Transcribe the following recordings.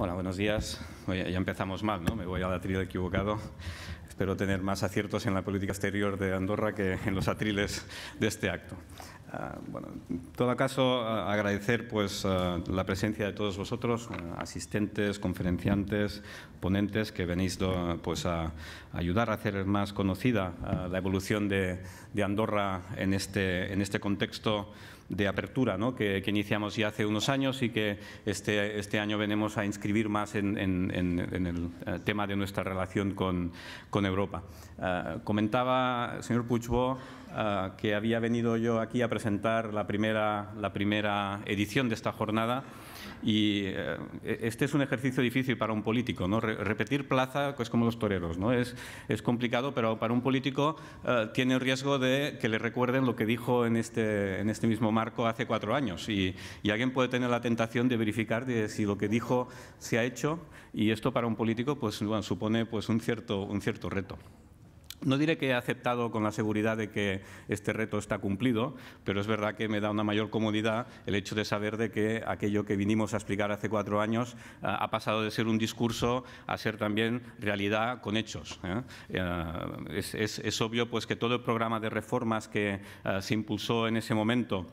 Hola, buenos días. Ya empezamos mal, ¿no? Me voy al atril equivocado. Espero tener más aciertos en la política exterior de Andorra que en los atriles de este acto. Bueno, en todo caso, agradecer pues, la presencia de todos vosotros, asistentes, conferenciantes, ponentes, que venís pues, a ayudar a hacer más conocida la evolución de Andorra en este contexto de apertura, ¿no? que iniciamos ya hace unos años y que este año venimos a inscribir más en el tema de nuestra relación con Europa. Comentaba el señor Puigvó que había venido yo aquí a presentar la primera edición de esta jornada. Y este es un ejercicio difícil para un político, ¿no? Repetir plaza es como los toreros, ¿no? Es complicado, pero para un político tiene el riesgo de que le recuerden lo que dijo en este mismo marco hace 4 años. Y alguien puede tener la tentación de verificar si lo que dijo se ha hecho, y esto para un político pues, bueno, supone pues, un cierto reto. No diré que he aceptado con la seguridad de que este reto está cumplido, pero es verdad que me da una mayor comodidad el hecho de saber de que aquello que vinimos a explicar hace 4 años ha pasado de ser un discurso a ser también realidad con hechos. Es obvio pues, que todo el programa de reformas que se impulsó en ese momento,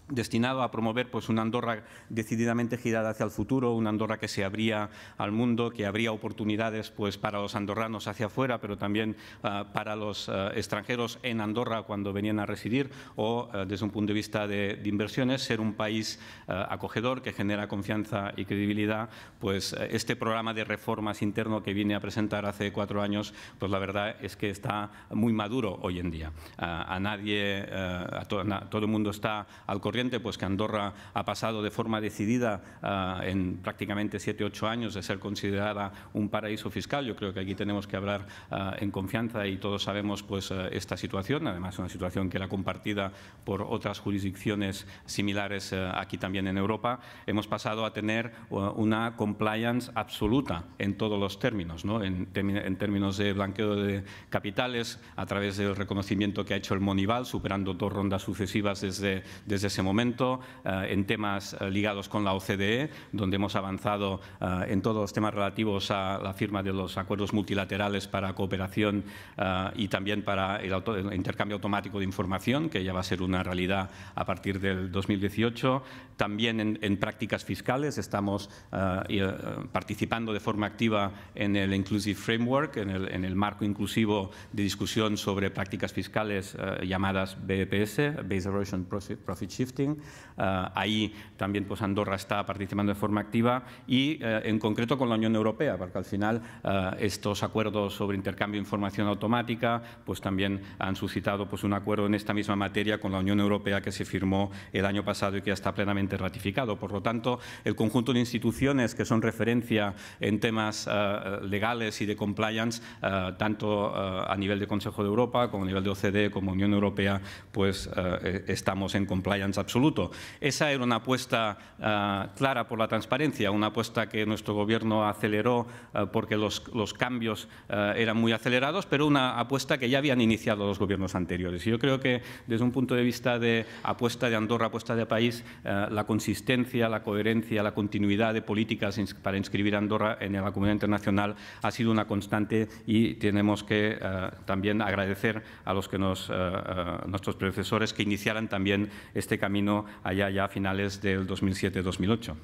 destinado a promover pues, una Andorra decididamente girada hacia el futuro, una Andorra que se abría al mundo, que abría oportunidades pues, para los andorranos hacia afuera, pero también para los extranjeros en Andorra cuando venían a residir, o desde un punto de vista de inversiones, ser un país acogedor que genera confianza y credibilidad. Pues este programa de reformas interno que vine a presentar hace 4 años, pues la verdad es que está muy maduro hoy en día. Todo el mundo está al corriente, pues que Andorra ha pasado de forma decidida en prácticamente 7 u 8 años de ser considerada un paraíso fiscal. Yo creo que aquí tenemos que hablar en confianza y todos sabemos pues, esta situación, además una situación que era compartida por otras jurisdicciones similares aquí también en Europa. Hemos pasado a tener una compliance absoluta en todos los términos, ¿no? en términos de blanqueo de capitales, a través del reconocimiento que ha hecho el Monival, superando 2 rondas sucesivas desde ese momento, en temas ligados con la OCDE, donde hemos avanzado en todos los temas relativos a la firma de los acuerdos multilaterales para cooperación y también para el intercambio automático de información, que ya va a ser una realidad a partir del 2018. También en prácticas fiscales estamos participando de forma activa en el Inclusive Framework, en el marco inclusivo de discusión sobre prácticas fiscales llamadas BEPS, Base Erosion Profit Shifting. Ahí también pues, Andorra está participando de forma activa y en concreto con la Unión Europea, porque al final estos acuerdos sobre intercambio de información automática pues, también han suscitado pues, un acuerdo en esta misma materia con la Unión Europea que se firmó el año pasado y que ya está plenamente ratificado. Por lo tanto, el conjunto de instituciones que son referencia en temas legales y de compliance, tanto a nivel de Consejo de Europa como a nivel de OCDE como Unión Europea, pues estamos en compliance absoluto. Esa era una apuesta clara por la transparencia, una apuesta que nuestro Gobierno aceleró porque los cambios eran muy acelerados, pero una apuesta que ya habían iniciado los gobiernos anteriores. Y yo creo que desde un punto de vista de apuesta de Andorra, apuesta de país, la consistencia, la coherencia, la continuidad de políticas para inscribir a Andorra en la comunidad internacional ha sido una constante y tenemos que también agradecer a los que nuestros predecesores que iniciaran también este camino allá ya a finales del 2007-2008.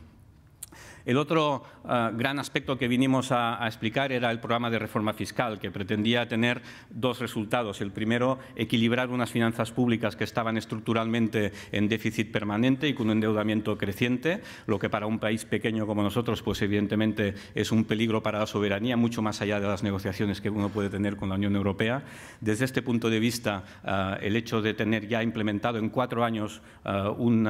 El otro gran aspecto que vinimos a explicar era el programa de reforma fiscal, que pretendía tener 2 resultados. El primero, equilibrar unas finanzas públicas que estaban estructuralmente en déficit permanente y con un endeudamiento creciente, lo que para un país pequeño como nosotros, pues evidentemente es un peligro para la soberanía, mucho más allá de las negociaciones que uno puede tener con la Unión Europea. Desde este punto de vista, el hecho de tener ya implementado en 4 años un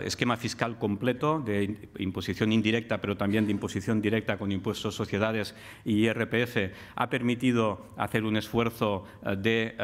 esquema fiscal completo de imposición indirecta, pero también de imposición directa con impuestos sociedades y IRPF, ha permitido hacer un esfuerzo de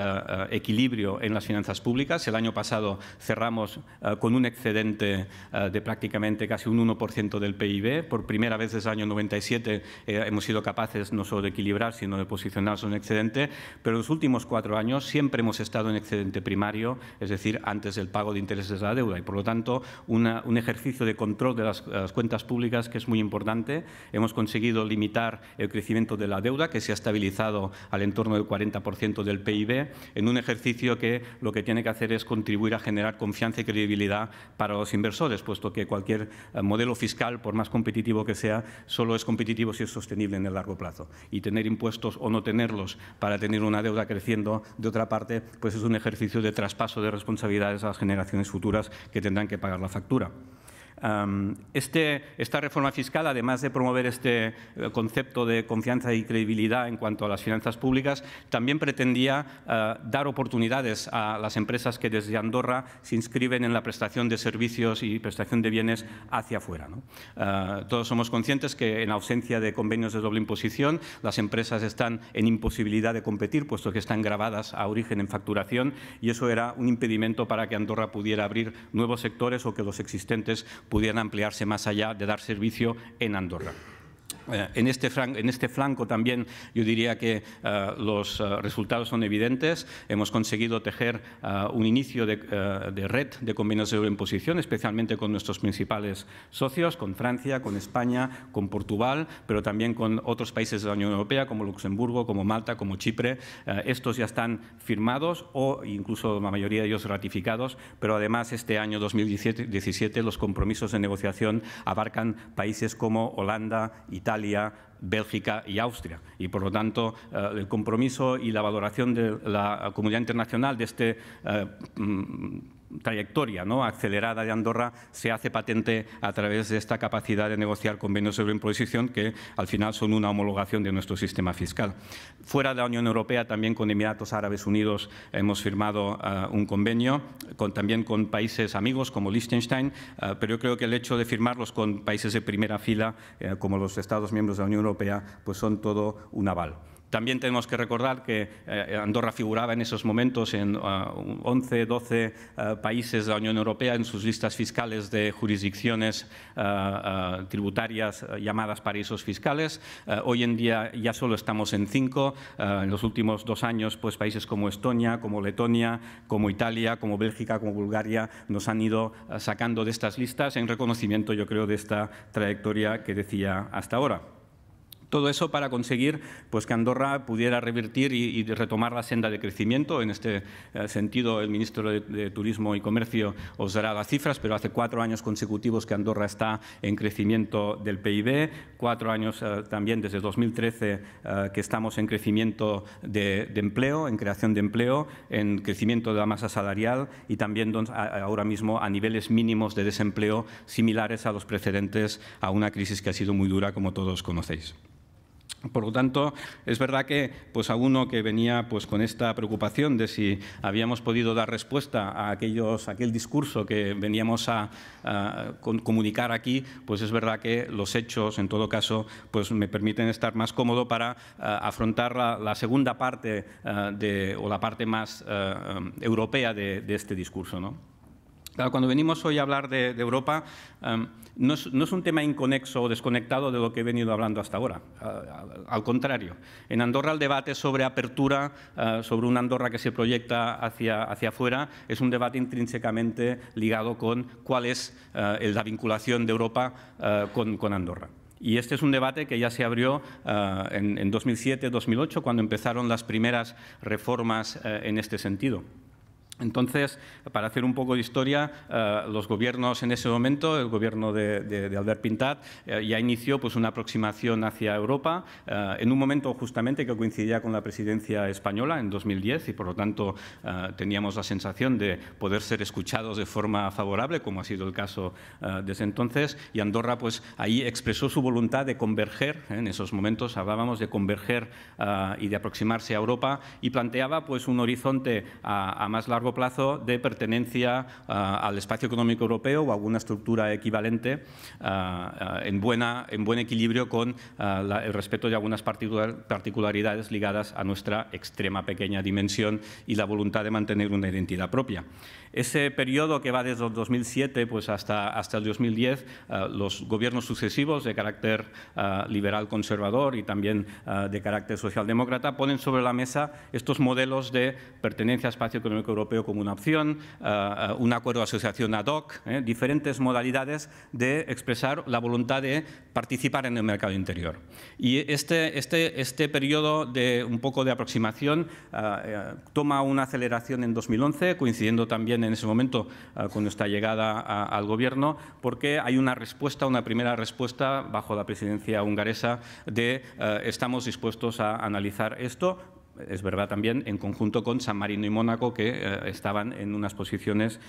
equilibrio en las finanzas públicas. El año pasado cerramos con un excedente de prácticamente casi un 1% del PIB. Por primera vez desde el año 97 hemos sido capaces no solo de equilibrar, sino de posicionarnos en un excedente, pero en los últimos 4 años siempre hemos estado en excedente primario, es decir, antes del pago de intereses de la deuda, y por lo tanto un ejercicio de control de las cuentas públicas que es muy importante. Hemos conseguido limitar el crecimiento de la deuda, que se ha estabilizado al entorno del 40% del PIB, en un ejercicio que lo que tiene que hacer es contribuir a generar confianza y credibilidad para los inversores, puesto que cualquier modelo fiscal, por más competitivo que sea, solo es competitivo si es sostenible en el largo plazo. Y tener impuestos o no tenerlos para tener una deuda creciendo, de otra parte, pues es un ejercicio de traspaso de responsabilidades a las generaciones futuras que tendrán que pagar la factura. Esta reforma fiscal, además de promover este concepto de confianza y credibilidad en cuanto a las finanzas públicas, también pretendía dar oportunidades a las empresas que desde Andorra se inscriben en la prestación de servicios y prestación de bienes hacia afuera, ¿no? Todos somos conscientes que en ausencia de convenios de doble imposición, las empresas están en imposibilidad de competir, puesto que están gravadas a origen en facturación, y eso era un impedimento para que Andorra pudiera abrir nuevos sectores o que los existentes pudieran ampliarse más allá de dar servicio en Andorra. En este flanco también yo diría que los resultados son evidentes. Hemos conseguido tejer un inicio de red de convenios de doble imposición, especialmente con nuestros principales socios, con Francia, con España, con Portugal, pero también con otros países de la Unión Europea, como Luxemburgo, como Malta, como Chipre. Estos ya están firmados o incluso la mayoría de ellos ratificados, pero además este año 2017 los compromisos de negociación abarcan países como Holanda, Italia, Bélgica y Austria. Y, por lo tanto, el compromiso y la valoración de la comunidad internacional de esta trayectoria, ¿no?, acelerada de Andorra se hace patente a través de esta capacidad de negociar convenios sobre imposición que, al final, son una homologación de nuestro sistema fiscal. Fuera de la Unión Europea, también con Emiratos Árabes Unidos hemos firmado un convenio, también con países amigos como Liechtenstein, pero yo creo que el hecho de firmarlos con países de primera fila, como los Estados miembros de la Unión Europea, pues son todo un aval. También tenemos que recordar que Andorra figuraba en esos momentos en 11, 12 países de la Unión Europea en sus listas fiscales de jurisdicciones tributarias llamadas paraísos fiscales. Hoy en día ya solo estamos en 5. En los últimos 2 años, pues países como Estonia, como Letonia, como Italia, como Bélgica, como Bulgaria nos han ido sacando de estas listas en reconocimiento, yo creo, de esta trayectoria que decía hasta ahora. Todo eso para conseguir pues, que Andorra pudiera revertir y retomar la senda de crecimiento. En este sentido, el ministro de Turismo y Comercio os dará las cifras, pero hace 4 años consecutivos que Andorra está en crecimiento del PIB, 4 años también desde 2013 que estamos en crecimiento de empleo, en creación de empleo, en crecimiento de la masa salarial y también ahora mismo a niveles mínimos de desempleo similares a los precedentes a una crisis que ha sido muy dura, como todos conocéis. Por lo tanto, es verdad que pues, a uno que venía pues, con esta preocupación de si habíamos podido dar respuesta a aquel discurso que veníamos a comunicar aquí, pues es verdad que los hechos, en todo caso, pues, me permiten estar más cómodo para afrontar la segunda parte o la parte más europea de este discurso, ¿no? Claro, cuando venimos hoy a hablar de Europa, no es un tema inconexo o desconectado de lo que he venido hablando hasta ahora. Al contrario, en Andorra el debate sobre apertura, sobre una Andorra que se proyecta hacia afuera, es un debate intrínsecamente ligado con cuál es la vinculación de Europa con Andorra. Y este es un debate que ya se abrió en 2007-2008, cuando empezaron las primeras reformas en este sentido. Entonces, para hacer un poco de historia, los gobiernos en ese momento, el gobierno de Albert Pintat, ya inició pues, una aproximación hacia Europa en un momento justamente que coincidía con la presidencia española en 2010 y, por lo tanto, teníamos la sensación de poder ser escuchados de forma favorable, como ha sido el caso desde entonces. Y Andorra, pues, ahí expresó su voluntad de converger, en esos momentos hablábamos de converger y de aproximarse a Europa y planteaba pues, un horizonte a más largo plazo de pertenencia al espacio económico europeo o a alguna estructura equivalente en buen equilibrio con el respeto de algunas particularidades ligadas a nuestra extrema pequeña dimensión y la voluntad de mantener una identidad propia. Ese periodo que va desde el 2007 pues hasta el 2010, los gobiernos sucesivos de carácter liberal conservador y también de carácter socialdemócrata ponen sobre la mesa estos modelos de pertenencia al espacio económico europeo Europeo como una opción, un acuerdo de asociación ad hoc, diferentes modalidades de expresar la voluntad de participar en el mercado interior. Y este periodo de un poco de aproximación toma una aceleración en 2011, coincidiendo también en ese momento con nuestra llegada al Gobierno, porque hay una primera respuesta bajo la presidencia hungaresa de estamos dispuestos a analizar esto. Es verdad también en conjunto con San Marino y Mónaco, que estaban en unas posiciones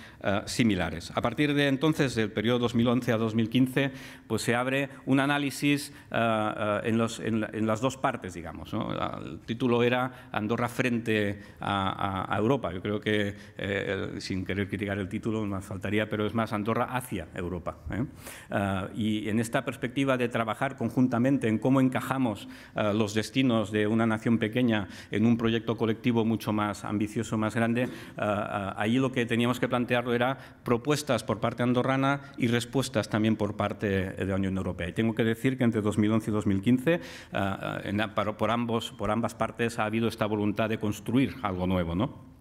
similares. A partir de entonces, del periodo 2011 a 2015, pues se abre un análisis en las dos partes, digamos, ¿no? El título era Andorra frente a Europa. Yo creo que, sin querer criticar el título, nos faltaría, pero es más Andorra hacia Europa. Y en esta perspectiva de trabajar conjuntamente en cómo encajamos los destinos de una nación pequeña en un proyecto colectivo mucho más ambicioso, más grande, ahí lo que teníamos que plantearlo era propuestas por parte andorrana y respuestas también por parte de la Unión Europea. Y tengo que decir que entre 2011 y 2015, por ambas partes ha habido esta voluntad de construir algo nuevo, ¿no?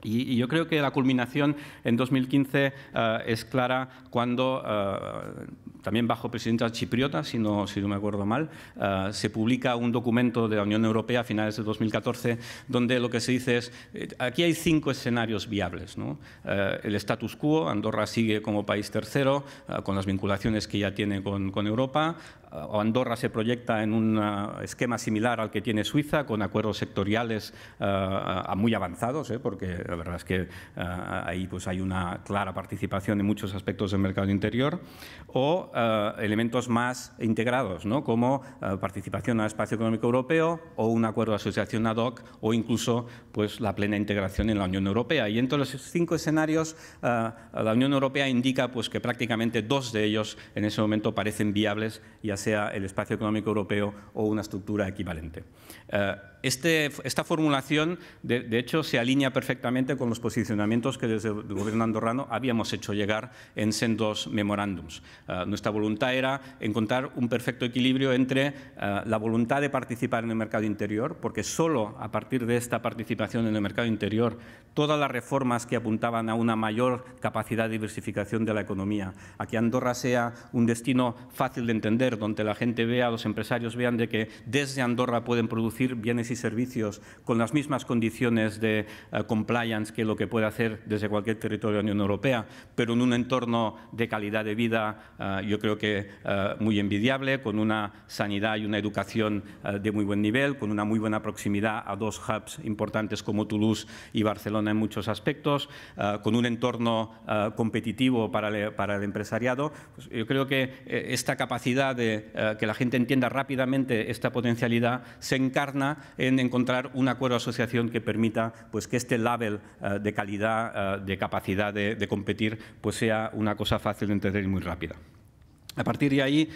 Y yo creo que la culminación en 2015 es clara cuando, también bajo presidencia chipriota, si no me acuerdo mal, se publica un documento de la Unión Europea a finales de 2014, donde lo que se dice es, aquí hay 5 escenarios viables, ¿no? El status quo, Andorra sigue como país tercero, con las vinculaciones que ya tiene con Europa, o Andorra se proyecta en un esquema similar al que tiene Suiza, con acuerdos sectoriales muy avanzados, porque la verdad es que ahí pues hay una clara participación en muchos aspectos del mercado interior, o elementos más integrados, ¿no? Como participación al espacio económico europeo o un acuerdo de asociación ad hoc, o incluso pues la plena integración en la Unión Europea. Y entre los 5 escenarios, la Unión Europea indica pues que prácticamente 2 de ellos en ese momento parecen viables, ya sea el espacio económico europeo o una estructura equivalente. Esta formulación, de hecho, se alinea perfectamente con los posicionamientos que desde el Gobierno andorrano habíamos hecho llegar en sendos memorándums. Nuestra voluntad era encontrar un perfecto equilibrio entre la voluntad de participar en el mercado interior, porque solo a partir de esta participación en el mercado interior, todas las reformas que apuntaban a una mayor capacidad de diversificación de la economía, a que Andorra sea un destino fácil de entender, donde la gente vea, los empresarios vean de que desde Andorra pueden producir bienes y servicios con las mismas condiciones de compliance que lo que puede hacer desde cualquier territorio de la Unión Europea, pero en un entorno de calidad de vida, yo creo que muy envidiable, con una sanidad y una educación de muy buen nivel, con una muy buena proximidad a 2 hubs importantes como Toulouse y Barcelona en muchos aspectos, con un entorno competitivo para el empresariado. Pues yo creo que esta capacidad de que la gente entienda rápidamente esta potencialidad se encarna en encontrar un acuerdo de asociación que permita pues, que este label de calidad, de capacidad de competir, pues sea una cosa fácil de entender y muy rápida. A partir de ahí,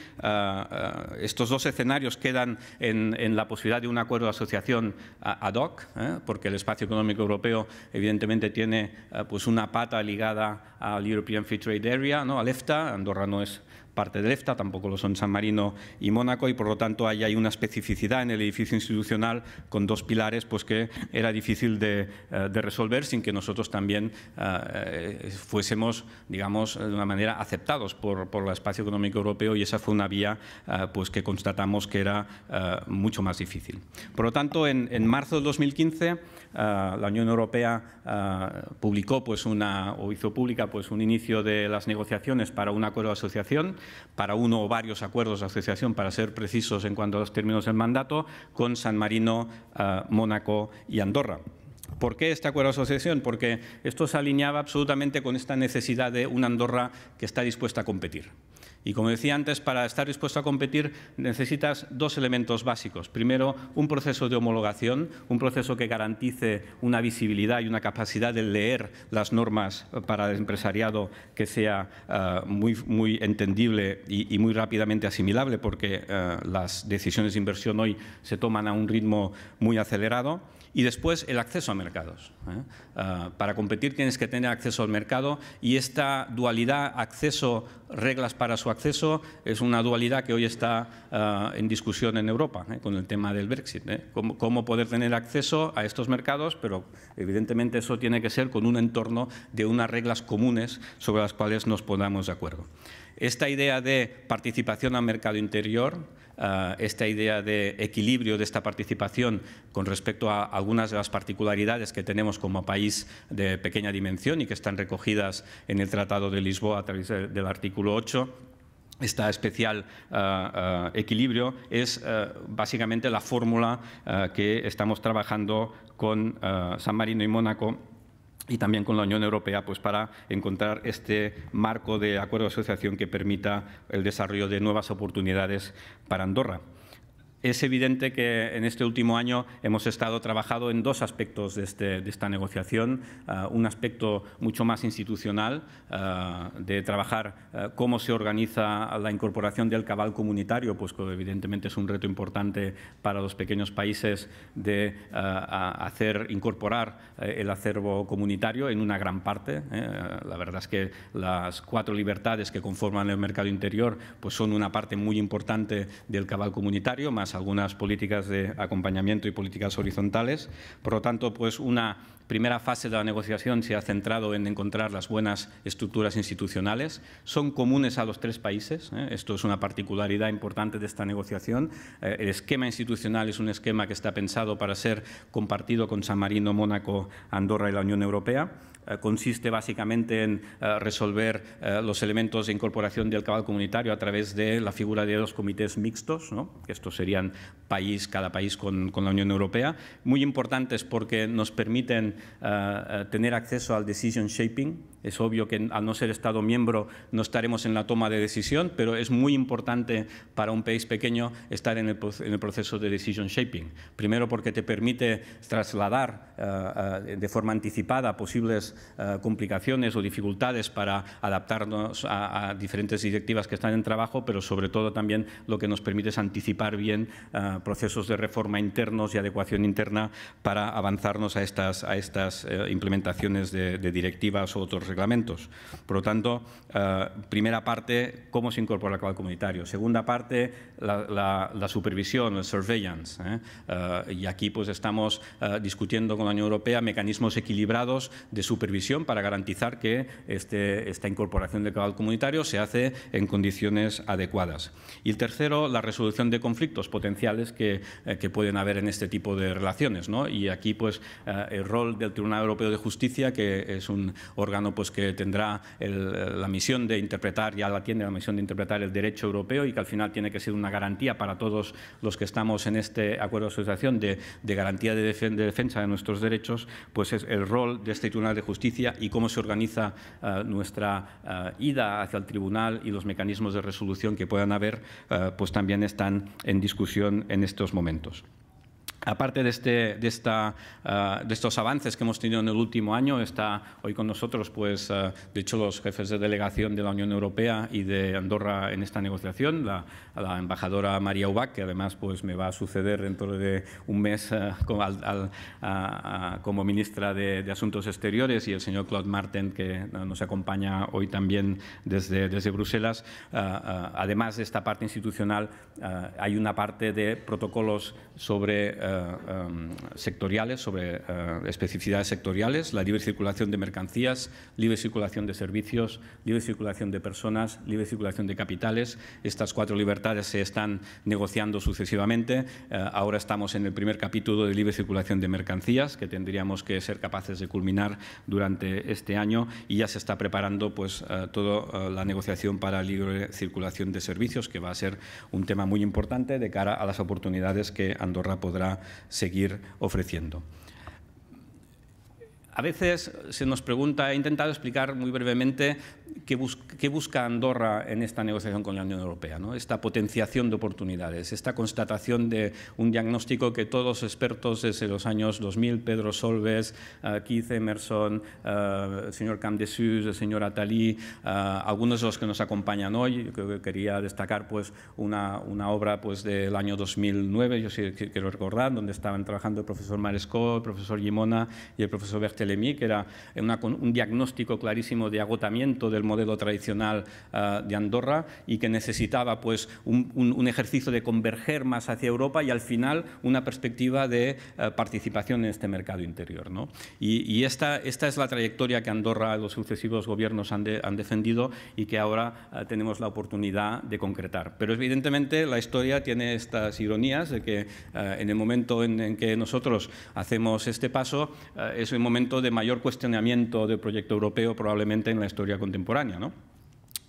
estos 2 escenarios quedan en la posibilidad de un acuerdo de asociación ad hoc, porque el espacio económico europeo evidentemente tiene pues una pata ligada al European Free Trade Area, ¿no? Al EFTA. Andorra no es parte del EFTA, tampoco lo son San Marino y Mónaco, y por lo tanto ahí hay una especificidad en el edificio institucional con 2 pilares pues, que era difícil de resolver sin que nosotros también fuésemos, digamos, de una manera aceptados por el espacio económico europeo, y esa fue una vía pues, que constatamos que era mucho más difícil. Por lo tanto, en marzo de 2015 la Unión Europea publicó pues, hizo pública pues, un inicio de las negociaciones para un acuerdo de asociación, para uno o varios acuerdos de asociación, para ser precisos en cuanto a los términos del mandato, con San Marino, Mónaco y Andorra. ¿Por qué este acuerdo de asociación? Porque esto se alineaba absolutamente con esta necesidad de una Andorra que está dispuesta a competir. Y como decía antes, para estar dispuesto a competir necesitas 2 elementos básicos. Primero, un proceso de homologación, un proceso que garantice una visibilidad y una capacidad de leer las normas para el empresariado que sea muy entendible y muy rápidamente asimilable, porque las decisiones de inversión hoy se toman a un ritmo muy acelerado. Y después el acceso a mercados. Para competir tienes que tener acceso al mercado y esta dualidad acceso-reglas para su acceso es una dualidad que hoy está en discusión en Europa con el tema del Brexit. Cómo poder tener acceso a estos mercados, pero evidentemente eso tiene que ser con un entorno de unas reglas comunes sobre las cuales nos pongamos de acuerdo. Esta idea de participación al mercado interior, esta idea de equilibrio de esta participación con respecto a algunas de las particularidades que tenemos como país de pequeña dimensión y que están recogidas en el Tratado de Lisboa a través del artículo 8, este especial equilibrio es básicamente la fórmula que estamos trabajando con San Marino y Mónaco y también con la Unión Europea, pues para encontrar este marco de acuerdo de asociación que permita el desarrollo de nuevas oportunidades para Andorra. Es evidente que en este último año hemos estado trabajando en dos aspectos de esta negociación. Un aspecto mucho más institucional, de trabajar cómo se organiza la incorporación del cabal comunitario, pues que evidentemente es un reto importante para los pequeños países de incorporar el acervo comunitario en una gran parte. La verdad es que las 4 libertades que conforman el mercado interior pues son una parte muy importante del cabal comunitario, más algunas políticas de acompañamiento y políticas horizontales. Por lo tanto, pues una primera fase de la negociación se ha centrado en encontrar las buenas estructuras institucionales. Son comunes a los 3 países. Esto es una particularidad importante de esta negociación. El esquema institucional es un esquema que está pensado para ser compartido con San Marino, Mónaco, Andorra y la Unión Europea. Consiste básicamente en resolver los elementos de incorporación del cabal comunitario a través de la figura de 2 comités mixtos, ¿no? Que estos serían cada país con la Unión Europea. Muy importantes porque nos permiten tener acceso al decision shaping. Es obvio que al no ser Estado miembro no estaremos en la toma de decisión, pero es muy importante para un país pequeño estar en el proceso de decision shaping. Primero porque te permite trasladar de forma anticipada posibles complicaciones o dificultades para adaptarnos a diferentes directivas que están en trabajo, pero sobre todo también lo que nos permite es anticipar bien procesos de reforma internos y adecuación interna para avanzarnos a estas implementaciones de directivas o otros reglamentos. Por lo tanto, primera parte, cómo se incorpora el cabal comunitario. Segunda parte, la supervisión, el surveillance. Y aquí pues estamos discutiendo con la Unión Europea mecanismos equilibrados de supervisión para garantizar que esta incorporación del cabal comunitario se hace en condiciones adecuadas. Y el tercero, la resolución de conflictos potenciales que pueden haber en este tipo de relaciones, ¿no? Y aquí pues el rol del Tribunal Europeo de Justicia, que es un órgano pues que tendrá la misión de interpretar, ya la tiene la misión de interpretar el derecho europeo y que al final tiene que ser una garantía para todos los que estamos en este acuerdo de asociación de garantía de defensa de nuestros derechos, pues es el rol de este Tribunal de Justicia y cómo se organiza nuestra ida hacia el Tribunal y los mecanismos de resolución que puedan haber, pues también están en discusión en estos momentos. Aparte de estos avances que hemos tenido en el último año, está hoy con nosotros, pues, de hecho, los jefes de delegación de la Unión Europea y de Andorra en esta negociación, la embajadora María Ubach, que además pues, me va a suceder dentro de un mes como ministra de Asuntos Exteriores, y el señor Claude Martin, que nos acompaña hoy también desde Bruselas. Además de esta parte institucional, hay una parte de protocolos sobre sectoriales, sobre especificidades sectoriales, la libre circulación de mercancías, libre circulación de servicios, libre circulación de personas, libre circulación de capitales. Estas 4 libertades se están negociando sucesivamente. Ahora estamos en el primer capítulo de libre circulación de mercancías, que tendríamos que ser capaces de culminar durante este año, y ya se está preparando pues, toda la negociación para libre circulación de servicios, que va a ser un tema muy importante de cara a las oportunidades que Andorra podrá seguir ofreciendo. A veces se nos pregunta, he intentado explicar muy brevemente qué busca Andorra en esta negociación con la Unión Europea, ¿no? Esta potenciación de oportunidades, esta constatación de un diagnóstico que todos los expertos desde los años 2000, Pedro Solbes, Keith Emerson, el señor Camdessus, el señor Attali, algunos de los que nos acompañan hoy, yo creo que quería destacar pues, una obra pues, del año 2009, yo sí quiero recordar, donde estaban trabajando el profesor Marescot, el profesor Gimona y el profesor Berthelemy, que era un diagnóstico clarísimo de agotamiento del modelo tradicional de Andorra y que necesitaba pues, un ejercicio de converger más hacia Europa y al final una perspectiva de participación en este mercado interior, ¿no? Y esta es la trayectoria que Andorra, los sucesivos gobiernos han defendido y que ahora tenemos la oportunidad de concretar. Pero evidentemente la historia tiene estas ironías de que en el momento en que nosotros hacemos este paso es el momento de mayor cuestionamiento del proyecto europeo probablemente en la historia contemporánea, ¿no?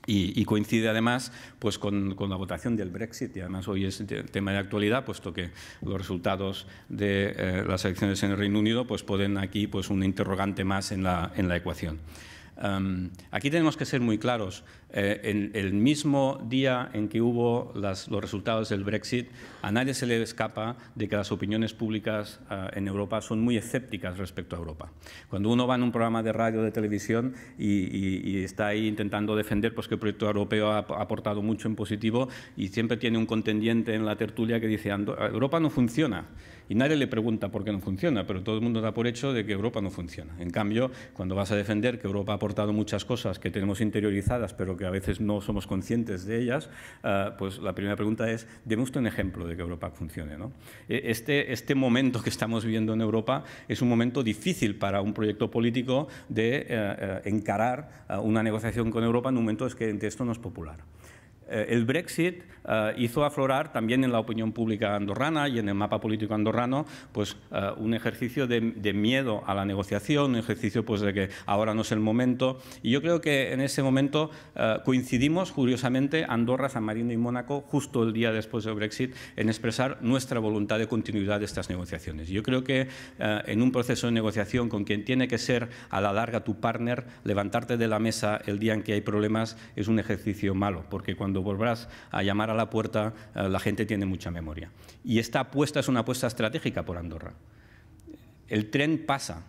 Y coincide además pues, con la votación del Brexit y además hoy es tema de actualidad puesto que los resultados de las elecciones en el Reino Unido pues, ponen aquí pues, un interrogante más en la ecuación. Aquí tenemos que ser muy claros. En el mismo día en que hubo los resultados del Brexit, a nadie se le escapa de que las opiniones públicas en Europa son muy escépticas respecto a Europa. Cuando uno va en un programa de radio o de televisión y está ahí intentando defender pues, que el proyecto europeo ha aportado mucho en positivo y siempre tiene un contendiente en la tertulia que dice Europa no funciona. Y nadie le pregunta por qué no funciona, pero todo el mundo da por hecho de que Europa no funciona. En cambio, cuando vas a defender que Europa ha aportado muchas cosas que tenemos interiorizadas, pero que a veces no somos conscientes de ellas, pues la primera pregunta es, deme usted un ejemplo de que Europa funcione, ¿no? Este momento que estamos viviendo en Europa es un momento difícil para un proyecto político de encarar una negociación con Europa en un momento en que esto no es popular. El Brexit hizo aflorar también en la opinión pública andorrana y en el mapa político andorrano pues, un ejercicio de miedo a la negociación, un ejercicio pues, de que ahora no es el momento. Y yo creo que en ese momento coincidimos, curiosamente, Andorra, San Marino y Mónaco, justo el día después del Brexit, en expresar nuestra voluntad de continuidad de estas negociaciones. Yo creo que en un proceso de negociación con quien tiene que ser a la larga tu partner, levantarte de la mesa el día en que hay problemas es un ejercicio malo, porque cuando volverás a llamar a la puerta, la gente tiene mucha memoria. Y esta apuesta es una apuesta estratégica por Andorra. El tren pasa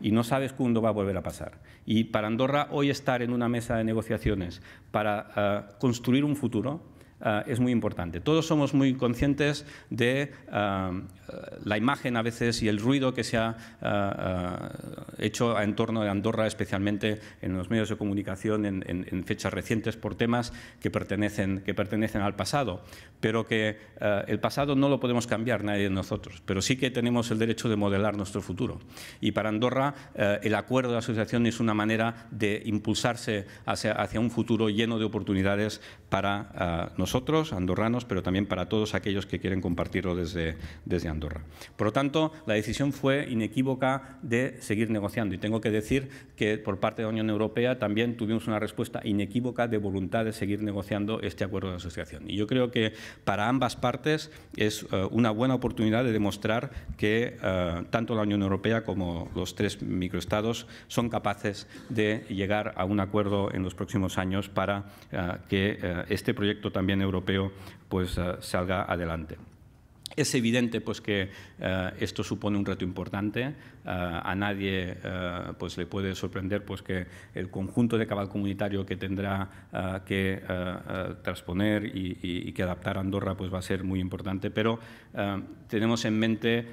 y no sabes cuándo va a volver a pasar. Y para Andorra, hoy estar en una mesa de negociaciones para construir un futuro es muy importante. Todos somos muy conscientes de la imagen a veces y el ruido que se ha hecho en torno de Andorra, especialmente en los medios de comunicación en fechas recientes por temas que pertenecen al pasado, pero que el pasado no lo podemos cambiar nadie de nosotros, pero sí que tenemos el derecho de modelar nuestro futuro. Y para Andorra el acuerdo de asociación es una manera de impulsarse hacia un futuro lleno de oportunidades para nosotros, andorranos, pero también para todos aquellos que quieren compartirlo desde Andorra. Por lo tanto, la decisión fue inequívoca de seguir negociando y tengo que decir que por parte de la Unión Europea también tuvimos una respuesta inequívoca de voluntad de seguir negociando este acuerdo de asociación. Y yo creo que para ambas partes es una buena oportunidad de demostrar que tanto la Unión Europea como los tres microestados son capaces de llegar a un acuerdo en los próximos años para que este proyecto también europeo pues, salga adelante. Es evidente pues, que esto supone un reto importante. A nadie pues, le puede sorprender pues, que el conjunto de cabal comunitario que tendrá que transponer y que adaptar a Andorra pues, va a ser muy importante, pero tenemos en mente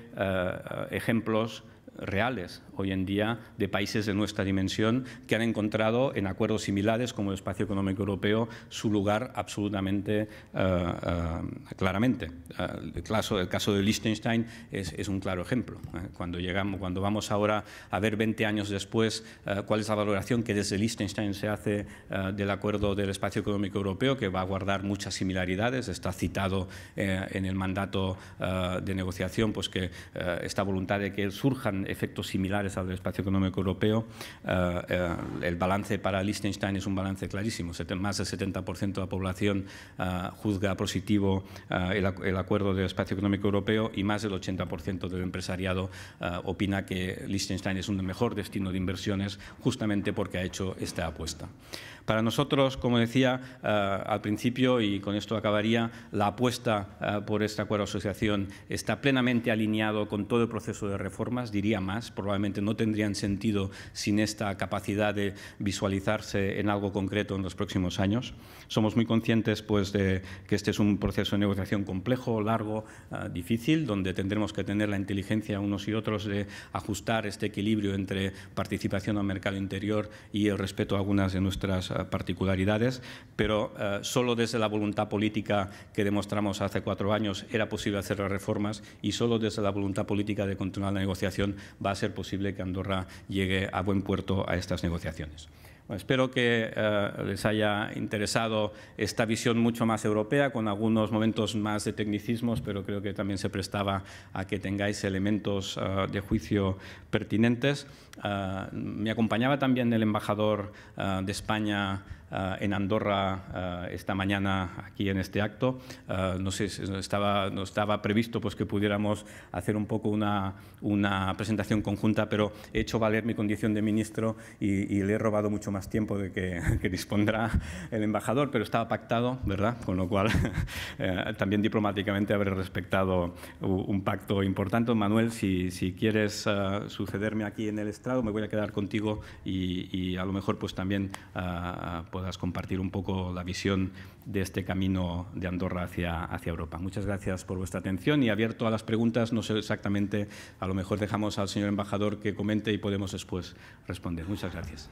ejemplos reales hoy en día de países de nuestra dimensión que han encontrado en acuerdos similares como el Espacio Económico Europeo su lugar absolutamente claramente. El caso de Liechtenstein es un claro ejemplo. Cuando vamos ahora a ver 20 años después cuál es la valoración que desde Liechtenstein se hace del acuerdo del Espacio Económico Europeo, que va a guardar muchas similaridades, está citado en el mandato de negociación pues que esta voluntad de que surjan tendrán efectos similares al del espacio económico europeo. El balance para Liechtenstein es un balance clarísimo. Más del 70% de la población juzga positivo el acuerdo del espacio económico europeo y más del 80% del empresariado opina que Liechtenstein es un mejor destino de inversiones justamente porque ha hecho esta apuesta. Para nosotros, como decía al principio, y con esto acabaría, la apuesta por este acuerdo de asociación está plenamente alineado con todo el proceso de reformas, diría más, probablemente no tendrían sentido sin esta capacidad de visualizarse en algo concreto en los próximos años. Somos muy conscientes pues, de que este es un proceso de negociación complejo, largo, difícil, donde tendremos que tener la inteligencia unos y otros de ajustar este equilibrio entre participación al mercado interior y el respeto a algunas de nuestras particularidades, pero solo desde la voluntad política que demostramos hace 4 años era posible hacer las reformas y solo desde la voluntad política de continuar la negociación va a ser posible que Andorra llegue a buen puerto a estas negociaciones. Bueno, espero que les haya interesado esta visión mucho más europea, con algunos momentos más de tecnicismos, pero creo que también se prestaba a que tengáis elementos de juicio pertinentes. Me acompañaba también el embajador de España en Andorra esta mañana aquí en este acto. No sé, no estaba previsto pues, que pudiéramos hacer un poco una presentación conjunta, pero he hecho valer mi condición de ministro y le he robado mucho más tiempo de que dispondrá el embajador, pero estaba pactado, ¿verdad? Con lo cual también diplomáticamente habré respetado un pacto importante. Manuel, si quieres sucederme aquí en el estrado, me voy a quedar contigo y a lo mejor pues también puedas compartir un poco la visión de este camino de Andorra hacia Europa. Muchas gracias por vuestra atención y abierto a las preguntas. No sé exactamente, a lo mejor dejamos al señor embajador que comente y podemos después responder. Muchas gracias.